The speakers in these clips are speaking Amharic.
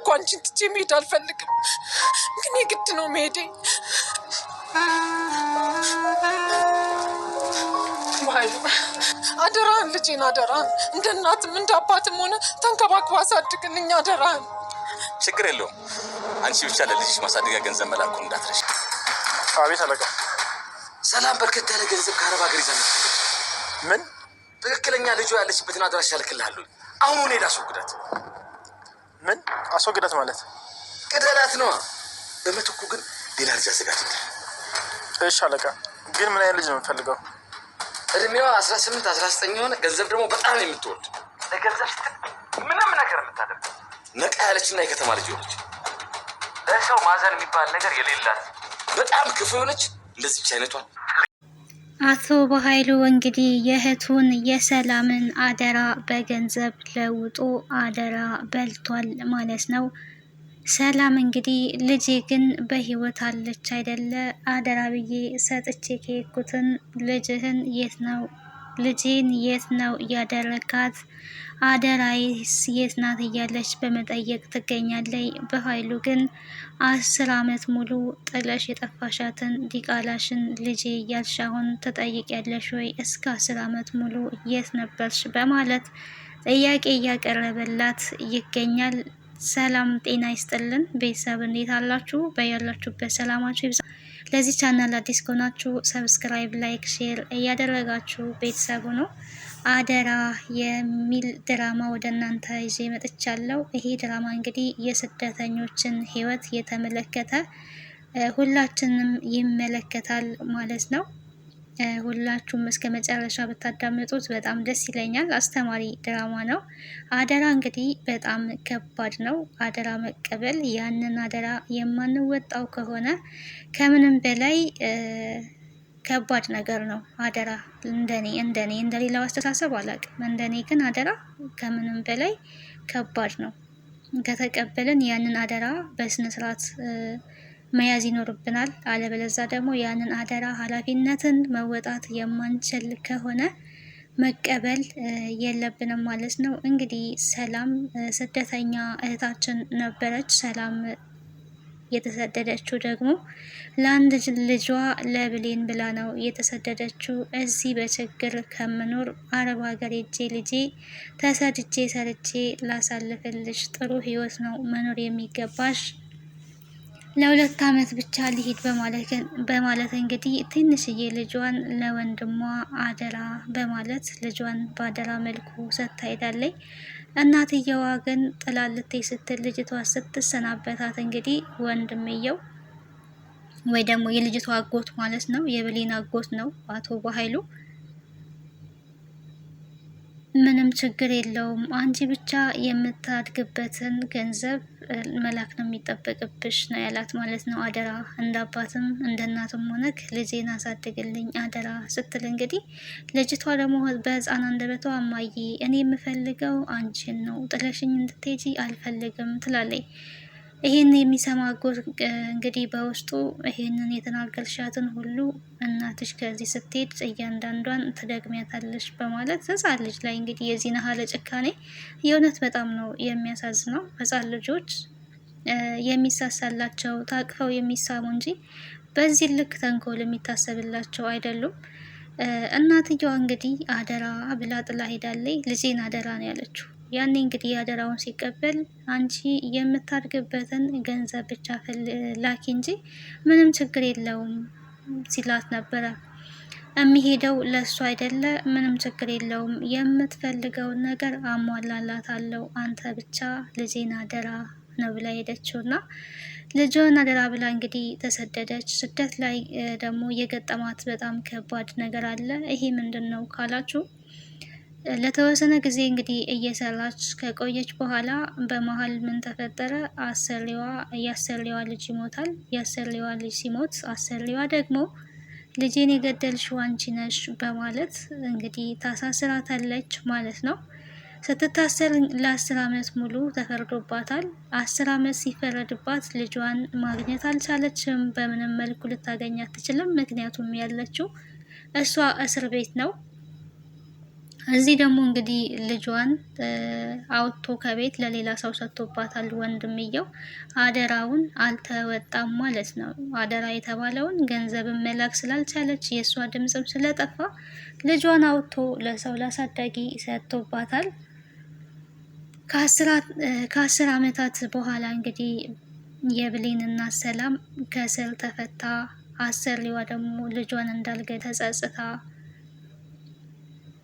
እኮ አንቺን ትቼ መሄድ አልፈልግም፣ ግን የግድ ነው መሄዴ። በኃይሉ አደራህን፣ ልጄን አደራህን፣ እንደ እናትም እንደ አባትም ሆነ ተንከባክባ አሳድግልኝ አደራህን። ችግር የለውም። አንቺ ብቻ ለልጅሽ ማሳደጊያ ገንዘብ መላኩን እንዳትረሽ። አቤት አለቃ። ሰላም በርከት ያለ ገንዘብ ከአረብ ሀገር ይዛ መጣች። ምን? ትክክለኛ ልጇ ያለችበትን አድራሻ እልክልሃለሁ። አሁን ሄዳ አስወግዳት። ምን አስወግዳት ማለት? ቅደላት ነዋ። በምትኩ ግን ሌላ ልጅ አዘጋጅልኝ። እሺ አለቃ። ግን ምን አይነት ልጅ ነው የምትፈልገው? እድሜዋ 18 19 የሆነ ገንዘብ ደግሞ በጣም የምትወድ ለገንዘብ ስትል ምንም ነገር የምታደርግ ነቃ ያለችና የከተማ ልጅ ሆነች። ለሰው ማዘን የሚባል ነገር የሌላት በጣም ክፉ የሆነች እንደዚች አይነቷን። አቶ በኃይሉ እንግዲህ የእህቱን የሰላምን አደራ በገንዘብ ለውጦ አደራ በልቷል ማለት ነው። ሰላም እንግዲህ ልጄ ግን በህይወት አለች አይደለ? አደራ ብዬ ሰጥቼ ከሄድኩትን ልጅህን የት ነው? ልጄን የት ነው ያደረካት? አደራዬስ የት ናት? እያለች በመጠየቅ ትገኛለች። በኃይሉ ግን 10 ዓመት ሙሉ ጥለሽ የጠፋሻትን ዲቃላሽን ልጄ እያልሽ አሁን ትጠይቂያለሽ ወይ? እስከ 10 ዓመት ሙሉ የት ነበርሽ? በማለት ጥያቄ እያቀረበላት ይገኛል። ሰላም ጤና ይስጥልን ቤተሰብ፣ እንዴት አላችሁ? በያላችሁበት ሰላማችሁ ይብዛ። ለዚህ ቻናል አዲስ ከሆናችሁ ሰብስክራይብ፣ ላይክ፣ ሼር እያደረጋችሁ ቤተሰቡ ነው። አደራ የሚል ድራማ ወደ እናንተ ይዤ መጥቻለሁ። ይሄ ድራማ እንግዲህ የስደተኞችን ህይወት የተመለከተ ሁላችንም ይመለከታል ማለት ነው። ሁላችሁም እስከ መጨረሻ ብታዳምጡት በጣም ደስ ይለኛል። አስተማሪ ድራማ ነው። አደራ እንግዲህ በጣም ከባድ ነው። አደራ መቀበል፣ ያንን አደራ የማንወጣው ከሆነ ከምንም በላይ ከባድ ነገር ነው። አደራ እንደኔ እንደሌላው አስተሳሰብ አላውቅም። እንደኔ ግን አደራ ከምንም በላይ ከባድ ነው። ከተቀበልን ያንን አደራ በስነ ስርዓት መያዝ ይኖርብናል። አለበለዛ ደግሞ ያንን አደራ ኃላፊነትን መወጣት የማንችል ከሆነ መቀበል የለብንም ማለት ነው። እንግዲህ ሰላም ስደተኛ እህታችን ነበረች። ሰላም የተሰደደችው ደግሞ ለአንድ ልጇ ለብሌን ብላ ነው የተሰደደችው። እዚህ በችግር ከምኖር አረብ ሀገር ሄጄ ልጄ ተሰድቼ ሰርቼ ላሳልፍልሽ፣ ጥሩ ህይወት ነው መኖር የሚገባሽ፣ ለ2 ዓመት ብቻ ሊሄድ በማለት እንግዲህ ትንሽዬ ልጇን ለወንድሟ አደራ በማለት ልጇን በአደራ መልኩ ሰጥታ ሄዳለች። እናትየዋ ግን ጥላልቴ ስትል ልጅቷ ስትሰናበታት እንግዲህ ወንድምየው ወይ ደግሞ የልጅቷ አጎት ማለት ነው፣ የብሌን አጎት ነው አቶ በኃይሉ፣ ምንም ችግር የለውም አንቺ ብቻ የምታድግበትን ገንዘብ መላክ ነው የሚጠበቅብሽ ነው ያላት ማለት ነው። አደራ እንደ አባትም እንደ እናትም ሆነክ ልጄን አሳድግልኝ አደራ ስትል እንግዲህ ልጅቷ ደግሞ በህፃን አንደበቷ እማዬ እኔ የምፈልገው አንቺን ነው፣ ጥለሽኝ እንድትሄጂ አልፈልግም ትላለች። ይህን የሚሰማ አጎት እንግዲህ በውስጡ ይህንን የተናገርሻትን ሁሉ እናትሽ ከዚህ ስትሄድ እያንዳንዷን ትደግሚያታለሽ በማለት ህፃን ልጅ ላይ እንግዲህ የዚህ ነሃለ ጭካኔ የእውነት በጣም ነው የሚያሳዝነው። ህፃን ልጆች የሚሳሳላቸው ታቅፈው የሚሳሙ እንጂ በዚህ ልክ ተንኮል የሚታሰብላቸው አይደሉም። እናትየዋ እንግዲህ አደራ ብላ ጥላ ሄዳለች። ልጄን አደራ ነው ያለችው። ያኔ እንግዲህ አደራውን ሲቀበል አንቺ የምታድግበትን ገንዘብ ብቻ ላኪ እንጂ ምንም ችግር የለውም ሲላት ነበረ። የሚሄደው ለሱ አይደለ? ምንም ችግር የለውም የምትፈልገውን ነገር አሟላላታለሁ፣ አንተ ብቻ ልጄን አደራ ነው ብላ ሄደችው እና ልጇን አደራ ብላ እንግዲህ ተሰደደች። ስደት ላይ ደግሞ የገጠማት በጣም ከባድ ነገር አለ። ይሄ ምንድን ነው ካላችሁ ለተወሰነ ጊዜ እንግዲህ እየሰራች ከቆየች በኋላ በመሀል ምን ተፈጠረ? የአሰሪዋ ልጅ ይሞታል። የአሰሪዋ ልጅ ሲሞት አሰሪዋ ደግሞ ልጄን የገደልሽው አንቺ ነሽ በማለት እንግዲህ ታሳስራታለች ማለት ነው። ስትታሰር ለ10 ዓመት ሙሉ ተፈርዶባታል። 10 ዓመት ሲፈረድባት ልጇን ማግኘት አልቻለችም። በምንም መልኩ ልታገኝ አትችልም። ምክንያቱም ያለችው እሷ እስር ቤት ነው። እዚህ ደግሞ እንግዲህ ልጇን አውጥቶ ከቤት ለሌላ ሰው ሰጥቶባታል። ወንድምየው አደራውን አልተወጣም ማለት ነው። አደራ የተባለውን ገንዘብን መላክ ስላልቻለች የእሷ ድምፅም ስለጠፋ ልጇን አውጥቶ ለሰው ላሳዳጊ ሰጥቶባታል። ከ10 ዓመታት በኋላ እንግዲህ የብሌን እናት ሰላም ከእስር ተፈታ። አሰሪዋ ደግሞ ልጇን እንዳልገ ተጸጽታ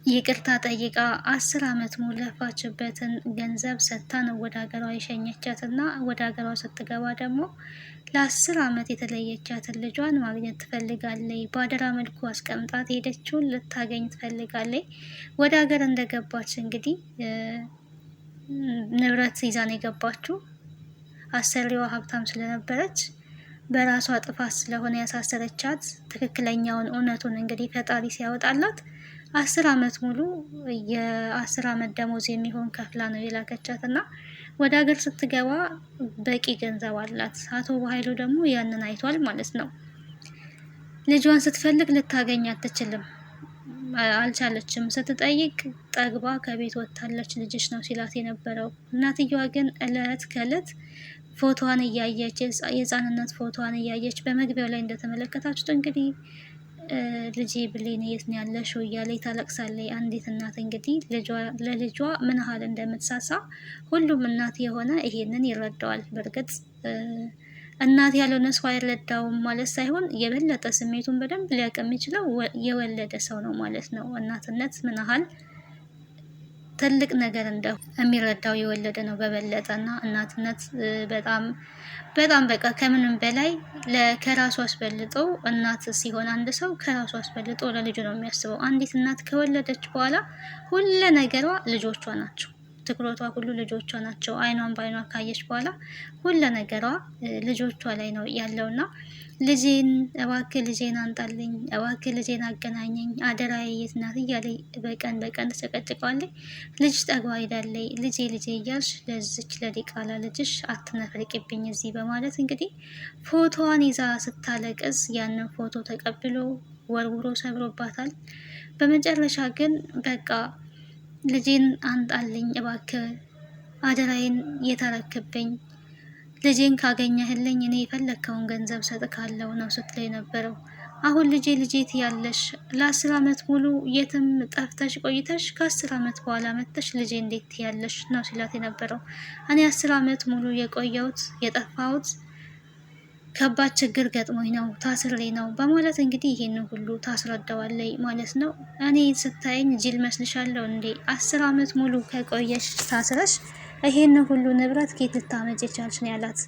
ይቅርታ ጠይቃ 10 ዓመት ሙሉ ለፋችበትን ገንዘብ ሰጥታ ነው ወደ ሀገሯ የሸኘቻት እና ወደ ሀገሯ ስትገባ ደግሞ ለ10 ዓመት የተለየቻትን ልጇን ማግኘት ትፈልጋለች። በአደራ መልኩ አስቀምጣት ሄደችውን ልታገኝ ትፈልጋለች። ወደ ሀገር እንደገባች እንግዲህ ንብረት ይዛ ነው የገባችው። አሰሪዋ ሀብታም ስለነበረች በራሷ ጥፋት ስለሆነ ያሳሰረቻት ትክክለኛውን እውነቱን እንግዲህ ፈጣሪ ሲያወጣላት 10 ዓመት ሙሉ የ10 ዓመት ደሞዝ የሚሆን ከፍላ ነው የላከቻት እና ወደ ሀገር ስትገባ በቂ ገንዘብ አላት። አቶ በኃይሉ ደግሞ ያንን አይቷል ማለት ነው። ልጇን ስትፈልግ ልታገኝ አትችልም፣ አልቻለችም። ስትጠይቅ ጠግባ ከቤት ወጥታለች ልጅሽ ነው ሲላት የነበረው። እናትየዋ ግን እለት ከእለት ፎቶዋን እያየች የህፃንነት ፎቶዋን እያየች በመግቢያው ላይ እንደተመለከታችሁት እንግዲህ ልጄ ብሌን የት ነው ያለሽው እያለች ታለቅሳለች። አንዲት እናት እንግዲህ ለልጇ ምን ያህል እንደምትሳሳ ሁሉም እናት የሆነ ይሄንን ይረዳዋል። በእርግጥ እናት ያልሆነ ሰው አይረዳውም ማለት ሳይሆን የበለጠ ስሜቱን በደንብ ሊያውቅ የሚችለው የወለደ ሰው ነው ማለት ነው። እናትነት ምን ያህል ትልቅ ነገር እንደው የሚረዳው የወለደ ነው በበለጠ እና እናትነት በጣም በቃ ከምንም በላይ ከራሱ አስበልጦ እናት ሲሆን አንድ ሰው ከራሱ አስበልጦ ለልጁ ነው የሚያስበው። አንዲት እናት ከወለደች በኋላ ሁሉ ነገሯ ልጆቿ ናቸው። ትኩረቷ ሁሉ ልጆቿ ናቸው። አይኗን በአይኗ ካየች በኋላ ሁሉ ነገሯ ልጆቿ ላይ ነው ያለውና ልጄን እባክህ ልጄን አንጣልኝ፣ እባክህ ልጄን አገናኘኝ፣ አደራዬ የት ናት እያለኝ በቀን ተጨቀጭቀዋለች። ልጅ ጠግባ ሄዳለች። ልጄ እያልሽ ለዚች ለዲቃላ ልጅሽ አትነፍርቂብኝ እዚህ በማለት እንግዲህ ፎቶዋን ይዛ ስታለቅስ ያንን ፎቶ ተቀብሎ ወርውሮ ሰብሮባታል። በመጨረሻ ግን በቃ ልጄን አንጣልኝ እባክህ አደራዬን የተረክብኝ ልጄን ካገኘህልኝ እኔ የፈለግከውን ገንዘብ ሰጥካለሁ ነው ስትል የነበረው። አሁን ልጄ ትያለሽ ለ10 ዓመት ሙሉ የትም ጠፍተሽ ቆይተሽ ከ10 ዓመት በኋላ መጥተሽ ልጄ እንዴት ትያለሽ ነው ሲላት የነበረው። እኔ 10 ዓመት ሙሉ የቆየሁት የጠፋሁት ከባድ ችግር ገጥሞኝ ነው፣ ታስሬ ነው በማለት እንግዲህ ይሄንን ሁሉ ታስረዳዋለይ ማለት ነው። እኔ ስታይኝ ጅል መስልሻለሁ እንዴ? 10 ዓመት ሙሉ ከቆየሽ ታስረሽ ይሄን ሁሉ ንብረት ከየት ልታመጪ ቻልሽ ነው ያላት።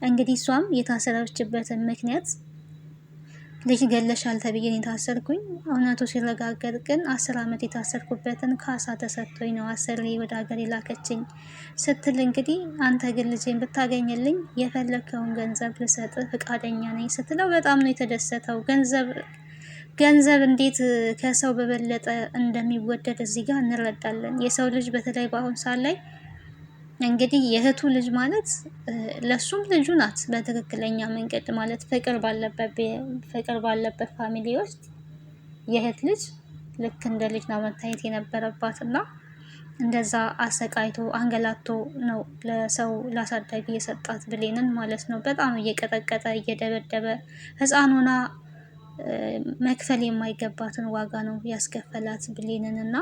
እንግዲህ እሷም የታሰረችበትን ምክንያት ልጅ ገለሻል ተብዬን የታሰርኩኝ እውነቱ ሲረጋገጥ ግን 10 ዓመት የታሰርኩበትን ካሳ ተሰጥቶኝ ነው አሰሪ ወደ ሀገር የላከችኝ ስትል እንግዲህ አንተ ግን ልጄን ብታገኝልኝ የፈለከውን ገንዘብ ልሰጥ ፈቃደኛ ነኝ ስትለው በጣም ነው የተደሰተው። ገንዘብ እንዴት ከሰው በበለጠ እንደሚወደድ እዚህ ጋር እንረዳለን። የሰው ልጅ በተለይ በአሁን ሰዓት ላይ እንግዲህ የእህቱ ልጅ ማለት ለሱም ልጁ ናት። በትክክለኛ መንገድ ማለት ፍቅር ባለበት ፋሚሊ ውስጥ የእህት ልጅ ልክ እንደ ልጅ ነው መታየት የነበረባት እና እንደዛ አሰቃይቶ አንገላቶ ነው ለሰው ላሳዳጊ የሰጣት ብሌንን ማለት ነው። በጣም እየቀጠቀጠ እየደበደበ ህፃኑና መክፈል የማይገባትን ዋጋ ነው ያስከፈላት ብሌንን እና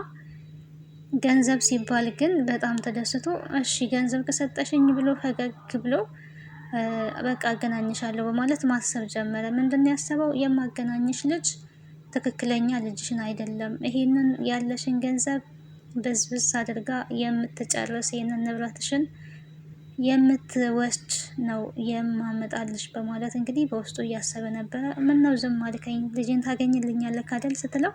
ገንዘብ ሲባል ግን በጣም ተደስቶ እሺ ገንዘብ ከሰጠሽኝ ብሎ ፈገግ ብሎ በቃ አገናኝሻለሁ በማለት ማሰብ ጀመረ። ምንድነው ያሰበው? የማገናኝሽ ልጅ ትክክለኛ ልጅሽን አይደለም፣ ይሄንን ያለሽን ገንዘብ ብዝብዝ አድርጋ የምትጨርስ ይሄንን ንብረትሽን የምትወስድ ነው የማመጣልሽ በማለት እንግዲህ በውስጡ እያሰበ ነበረ። ምን ነው ዝም አልከኝ? ልጅን ታገኝልኛለህ አይደል ስትለው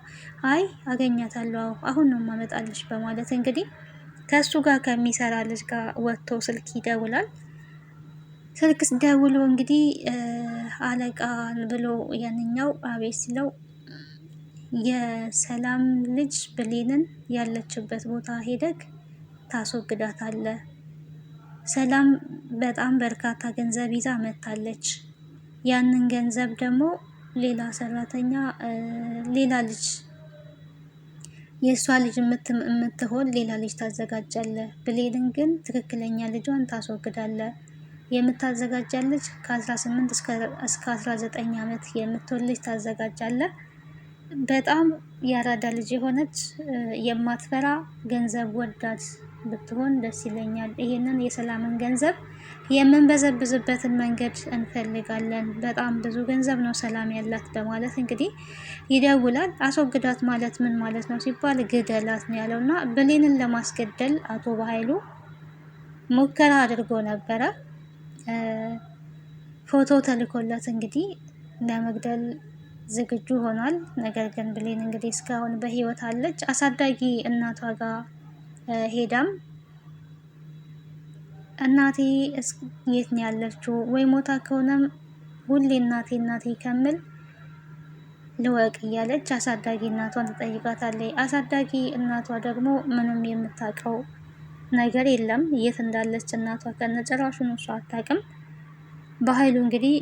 አይ አገኛታለሁ አሁን ነው የማመጣልሽ በማለት እንግዲህ ከሱ ጋር ከሚሰራ ልጅ ጋር ወጥቶ ስልክ ይደውላል። ስልክ ደውሎ እንግዲህ አለቃ ብሎ ያንኛው አቤት ሲለው የሰላም ልጅ ብሌንን ያለችበት ቦታ ሄደክ ታስወግዳታለህ። ሰላም በጣም በርካታ ገንዘብ ይዛ መታለች። ያንን ገንዘብ ደግሞ ሌላ ሰራተኛ ሌላ ልጅ የእሷ ልጅ የምትሆን ሌላ ልጅ ታዘጋጃለህ። ብሌንን ግን ትክክለኛ ልጇን ታስወግዳለህ። የምታዘጋጃለች ከ18 እስከ 19 ዓመት የምትሆን ልጅ ታዘጋጃለህ። በጣም ያራዳ ልጅ የሆነች የማትፈራ ገንዘብ ወዳድ ብትሆን ደስ ይለኛል። ይሄንን የሰላምን ገንዘብ የምንበዘብዝበትን መንገድ እንፈልጋለን። በጣም ብዙ ገንዘብ ነው ሰላም ያላት በማለት እንግዲህ ይደውላል። አስወግዳት ማለት ምን ማለት ነው ሲባል ግደላት ነው ያለው። እና ብሌንን ለማስገደል አቶ በኃይሉ ሙከራ አድርጎ ነበረ። ፎቶ ተልኮለት እንግዲህ ለመግደል ዝግጁ ሆኗል። ነገር ግን ብሌን እንግዲህ እስካሁን በህይወት አለች። አሳዳጊ እናቷ ጋር ሄዳም እናቴ የት ነው ያለችው? ወይ ሞታ ከሆነም ሁሌ እናቴ እናቴ ከምል ልወቅ እያለች አሳዳጊ እናቷን ትጠይቃታለች። አሳዳጊ እናቷ ደግሞ ምንም የምታውቀው ነገር የለም። የት እንዳለች እናቷ ከነጭራሹን እሷ አታውቅም። በኃይሉ እንግዲህ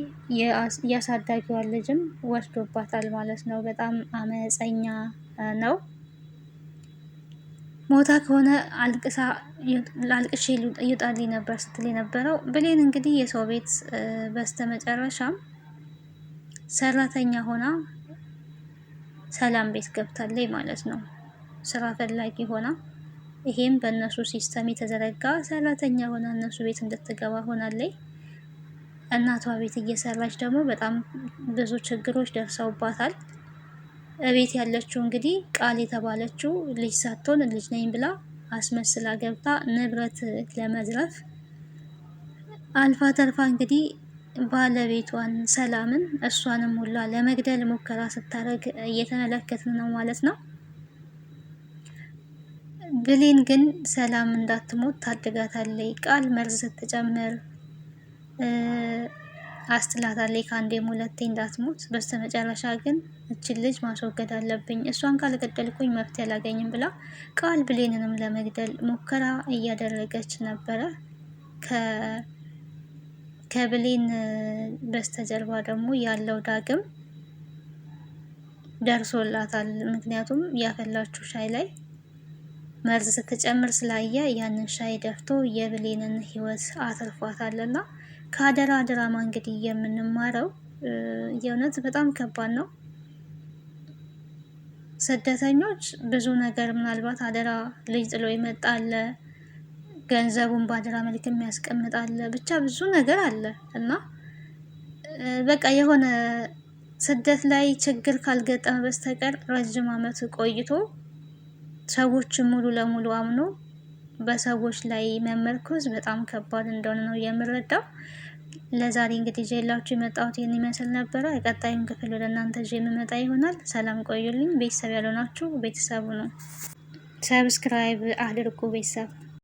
የአሳዳጊዋን ልጅም ወስዶባታል ማለት ነው። በጣም አመፀኛ ነው። ሞታ ከሆነ አልቅሼ ይውጣልኝ ነበር ስትል የነበረው ብሌን እንግዲህ የሰው ቤት በስተመጨረሻም ሰራተኛ ሆና ሰላም ቤት ገብታለች ማለት ነው። ስራ ፈላጊ ሆና ይሄም በእነሱ ሲስተም የተዘረጋ ሰራተኛ ሆና እነሱ ቤት እንድትገባ ሆናለች። እናቷ ቤት እየሰራች ደግሞ በጣም ብዙ ችግሮች ደርሰውባታል። እቤት ያለችው እንግዲህ ቃል የተባለችው ልጅ ሳትሆን ልጅ ነኝ ብላ አስመስላ ገብታ ንብረት ለመዝረፍ አልፋ ተርፋ እንግዲህ ባለቤቷን ሰላምን እሷንም ሁላ ለመግደል ሙከራ ስታደርግ እየተመለከትን ነው ማለት ነው። ብሌን ግን ሰላም እንዳትሞት ታድጋታለች። ቃል መርዝ ስትጨምር አስትላታለች ከአንዴም ሁለቴ እንዳትሞት። በስተመጨረሻ ግን እችን ልጅ ማስወገድ አለብኝ፣ እሷን ካልገደልኩኝ መፍትሄ አላገኝም ብላ ቃል ብሌንንም ለመግደል ሙከራ እያደረገች ነበረ። ከብሌን በስተጀርባ ደግሞ ያለው ዳግም ደርሶላታል። ምክንያቱም ያፈላችው ሻይ ላይ መርዝ ስትጨምር ስላየ ያንን ሻይ ደፍቶ የብሌንን ሕይወት አትርፏታልና ከአደራ ድራማ እንግዲህ የምንማረው የእውነት በጣም ከባድ ነው። ስደተኞች ብዙ ነገር ምናልባት አደራ ልጅ ጥሎ ይመጣል፣ ገንዘቡን በአደራ መልክ የሚያስቀምጣል፣ ብቻ ብዙ ነገር አለ እና በቃ የሆነ ስደት ላይ ችግር ካልገጠመ በስተቀር ረጅም ዓመት ቆይቶ ሰዎችን ሙሉ ለሙሉ አምኖ በሰዎች ላይ መመርኮዝ በጣም ከባድ እንደሆነ ነው የምረዳው። ለዛሬ እንግዲህ ይዤላችሁ የመጣሁት ይህን ይመስል ነበረ። የቀጣዩን ክፍል ወደ እናንተ ይዤ የምመጣ ይሆናል። ሰላም ቆዩልኝ። ቤተሰብ ያልሆናችሁ ቤተሰቡ ነው፣ ሰብስክራይብ አድርጉ ቤተሰብ